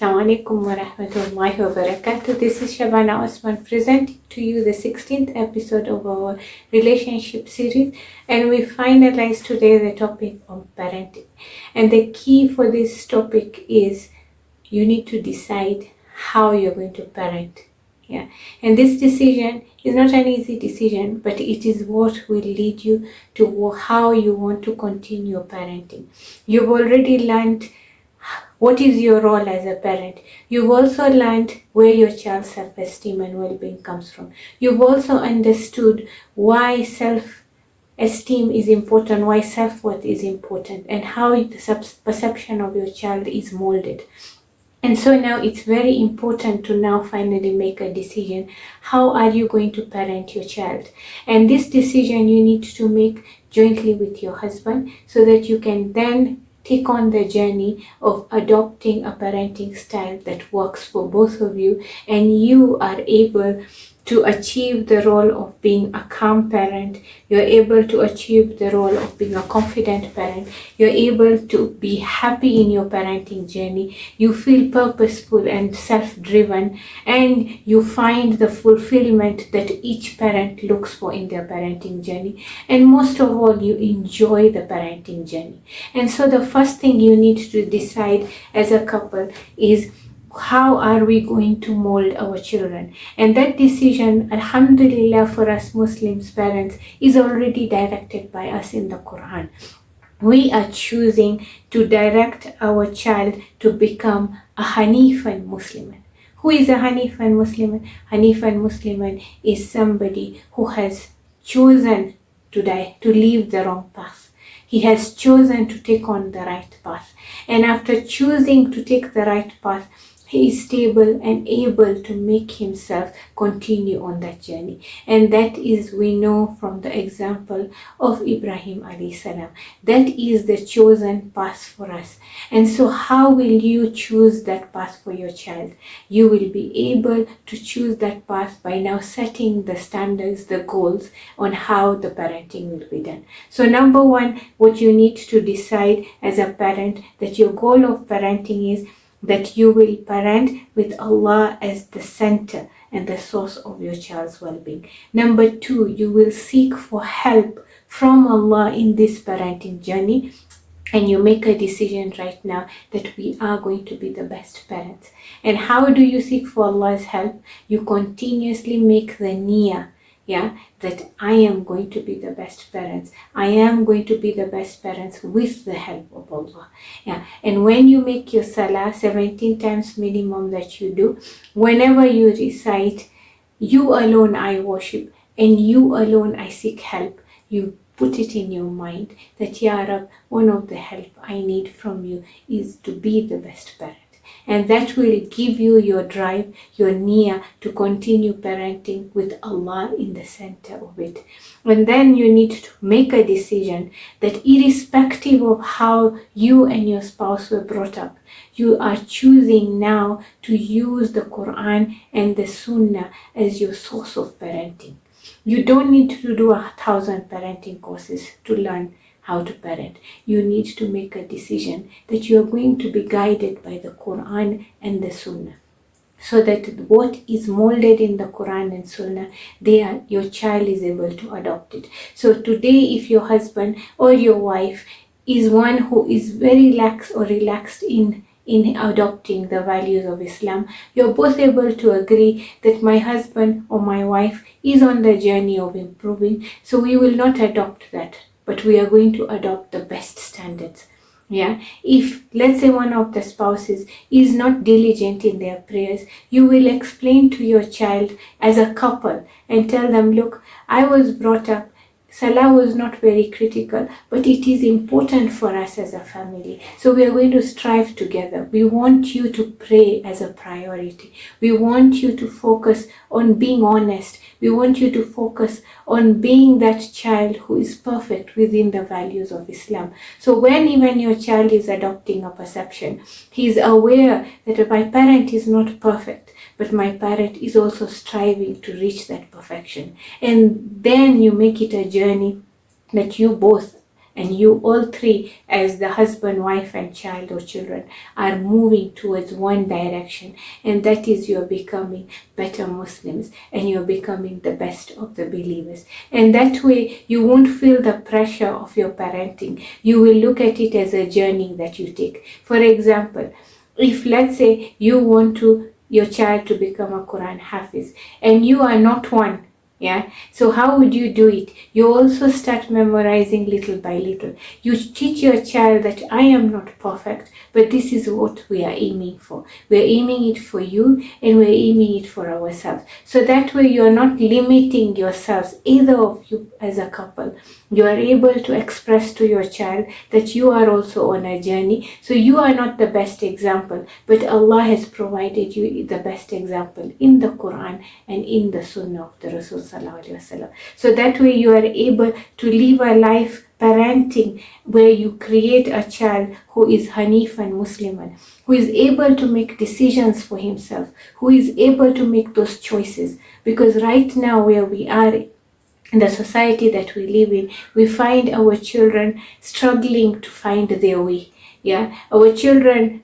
Assalamu alaikum wa rahmatullahi wa barakatuh. This is Shabana Osman presenting to you the 16th episode of our relationship series, and we finalize today the topic of parenting. And the key for this topic is you need to decide how you're going to parent. Yeah, and this decision is not an easy decision, but it is what will lead you to how you want to continue parenting. You've already learned what is your role as a parent. You've also learned where your child's self-esteem and well-being comes from. You've also understood why self-esteem is important, why self-worth is important, and how the perception of your child is molded. And so now it's very important to now finally make a decision. How are you going to parent your child? And this decision you need to make jointly with your husband so that you can then take on the journey of adopting a parenting style that works for both of you, and you are able to achieve the role of being a calm parent. You're able to achieve the role of being a confident parent. You're able to be happy in your parenting journey. You feel purposeful and self-driven, and you find the fulfillment that each parent looks for in their parenting journey. And most of all, you enjoy the parenting journey. And so the first thing you need to decide as a couple is, how are we going to mold our children? And that decision, alhamdulillah, for us Muslims parents, is already directed by us in the Quran. We are choosing to direct our child to become a Hanifan Muslim. Who is a Hanifan Muslim? Hanifan Muslim is somebody who has chosen to leave the wrong path. He has chosen to take on the right path. And after choosing to take the right path, he is stable and able to make himself continue on that journey. And that is, we know from the example of Ibrahim alayhi salam, that is the chosen path for us. And so how will you choose that path for your child? You will be able to choose that path by now setting the standards, the goals on how the parenting will be done. So number one, what you need to decide as a parent, that your goal of parenting is that you will parent with Allah as the center and the source of your child's well-being. Number two, you will seek for help from Allah in this parenting journey, and you make a decision right now that we are going to be the best parents. And how do you seek for Allah's help? You continuously make the niyyah, that I am going to be the best parents. I am going to be the best parents with the help of Allah. And when you make your salah 17 times minimum that you do, whenever you recite, you alone I worship and you alone I seek help, you put it in your mind that, Ya Rab, one of the help I need from you is to be the best parent. And that will give you your drive, your niyyah to continue parenting with Allah in the center of it. And then you need to make a decision that irrespective of how you and your spouse were brought up, you are choosing now to use the Quran and the Sunnah as your source of parenting. You don't need to do 1,000 parenting courses to learn how to parent. You need to make a decision that you are going to be guided by the Quran and the Sunnah, so that what is molded in the Quran and Sunnah, your child is able to adopt it. So today, if your husband or your wife is one who is very lax or relaxed in adopting the values of Islam, you're both able to agree that my husband or my wife is on the journey of improving, so we will not adopt that, but we are going to adopt the best standards. If, let's say, one of the spouses is not diligent in their prayers, you will explain to your child as a couple and tell them, look, I was brought up, Salah was not very critical, but it is important for us as a family. So we are going to strive together. We want you to pray as a priority. We want you to focus on being honest. We want you to focus on being that child who is perfect within the values of Islam. So when even your child is adopting a perception, he is aware that my parent is not perfect, but my parent is also striving to reach that perfection. And then you make it a journey that you both and you all three, as the husband, wife, and child or children, are moving towards one direction, and that is you're becoming better Muslims and you're becoming the best of the believers. And that way you won't feel the pressure of your parenting. You will look at it as a journey that you take. For example, if let's say you want your child to become a Quran Hafiz and you are not one, yeah, so how would you do it? You also start memorizing little by little. You teach your child that I am not perfect, but this is what we are aiming for. We're aiming it for you and we're aiming it for ourselves. So that way you are not limiting yourselves, either of you as a couple. You are able to express to your child that you are also on a journey. So you are not the best example, but Allah has provided you the best example in the Quran and in the Sunnah of the Rasul Sallallahu Alaihi Wasallam. So that way you are able to live a life parenting where you create a child who is Hanif and Musliman, who is able to make decisions for himself, who is able to make those choices. Because right now where we are in the society that we live in, we find our children struggling to find their way. Yeah, our children,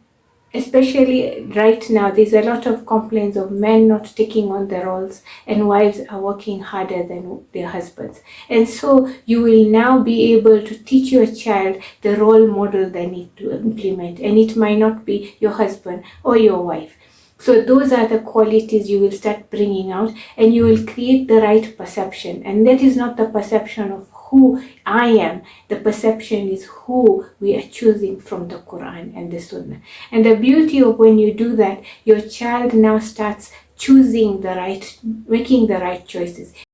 especially right now, there's a lot of complaints of men not taking on the roles and wives are working harder than their husbands. And so you will now be able to teach your child the role model they need to implement, and it might not be your husband or your wife. So those are the qualities you will start bringing out, and you will create the right perception. And that is not the perception of who I am. The perception is who we are choosing from the Quran and the Sunnah. And the beauty of when you do that, your child now starts choosing the right, making the right choices.